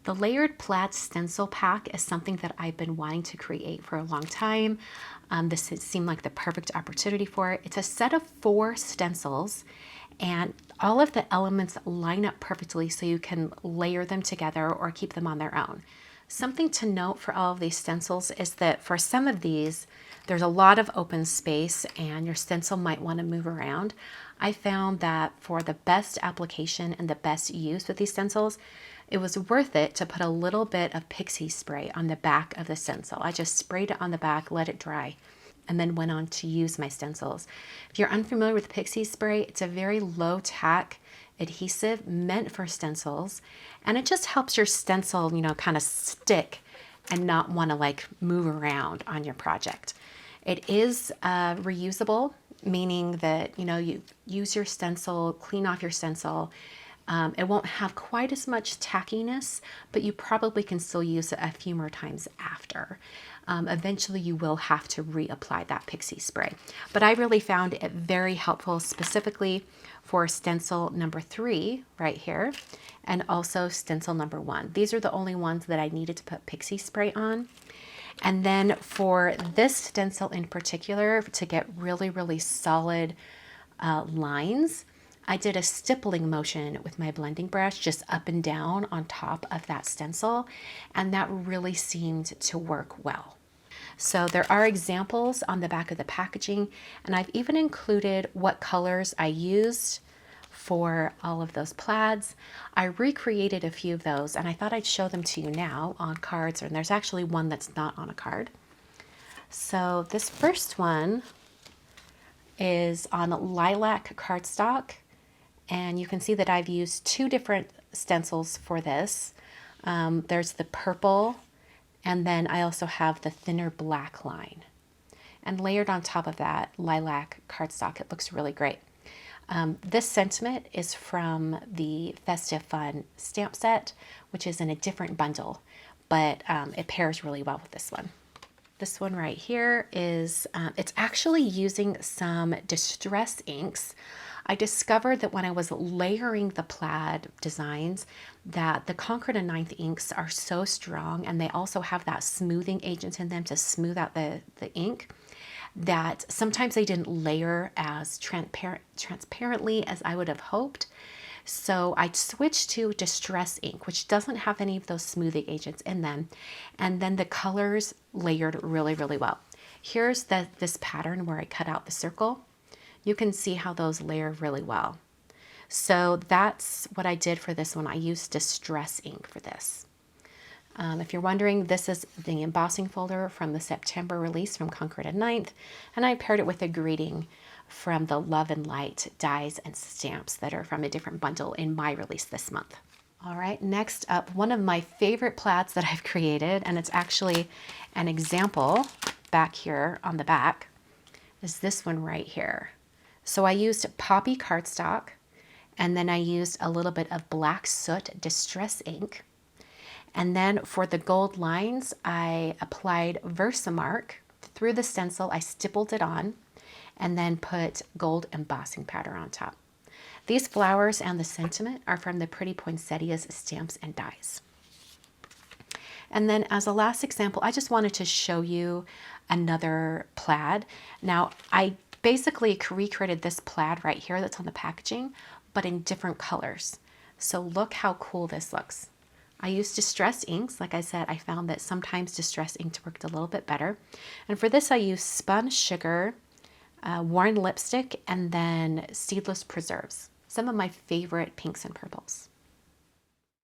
The Layered Plaid Stencil Pack is something that I've been wanting to create for a long time. This seemed like the perfect opportunity for it. It's a set of 4 stencils, and all of the elements line up perfectly so you can layer them together or keep them on their own. Something to note for all of these stencils is that for some of these, there's a lot of open space and your stencil might want to move around. I found that for the best application and the best use with these stencils, it was worth it to put a little bit of pixie spray on the back of the stencil. I just sprayed it on the back, let it dry, and then went on to use my stencils. If you're unfamiliar with pixie spray, it's a very low tack adhesive meant for stencils, and it just helps your stencil, kind of stick and not want to like move around on your project. It is reusable, meaning that, you use your stencil, clean off your stencil. It won't have quite as much tackiness, but you probably can still use it a few more times after. Eventually you will have to reapply that pixie spray. But I really found it very helpful specifically for stencil number 3 right here, and also stencil number 1. These are the only ones that I needed to put pixie spray on. And then for this stencil in particular, to get really, really solid lines, I did a stippling motion with my blending brush just up and down on top of that stencil, and that really seemed to work well. So there are examples on the back of the packaging, and I've even included what colors I used for all of those plaids. I recreated a few of those, and I thought I'd show them to you now on cards, and there's actually one that's not on a card. So this first one is on lilac cardstock, and you can see that I've used 2 different stencils for this. There's the purple, and then I also have the thinner black line. And layered on top of that lilac cardstock, it looks really great. This sentiment is from the Festive Fun stamp set, which is in a different bundle, but it pairs really well with this one. This one right here is, it's actually using some distress inks. I discovered that when I was layering the plaid designs that the Concord and 9th inks are so strong, and they also have that smoothing agent in them to smooth out the ink, that sometimes they didn't layer as transparently as I would have hoped. So I switched to distress ink, which doesn't have any of those smoothing agents in them, and then the colors layered really, really well. Here's this pattern where I cut out the circle. You can see how those layer really well. So that's what I did for this one. I used distress ink for this. If you're wondering, this is the embossing folder from the September release from Concord and 9th, and I paired it with a greeting from the Love and Light dies and stamps that are from a different bundle in my release this month. All right, next up, one of my favorite plaids that I've created, and it's actually an example back here on the back, is this one right here. So I used poppy cardstock, and then I used a little bit of black soot distress ink. And then for the gold lines, I applied Versamark through the stencil. I stippled it on and then put gold embossing powder on top. These flowers and the sentiment are from the Pretty Poinsettias Stamps and Dies. And then as a last example, I just wanted to show you another plaid. Now, I basically recreated this plaid right here that's on the packaging, but in different colors. So look how cool this looks. I used distress inks. Like I said, I found that sometimes distress inks worked a little bit better. And for this, I used spun sugar, worn lipstick, and then seedless preserves. Some of my favorite pinks and purples.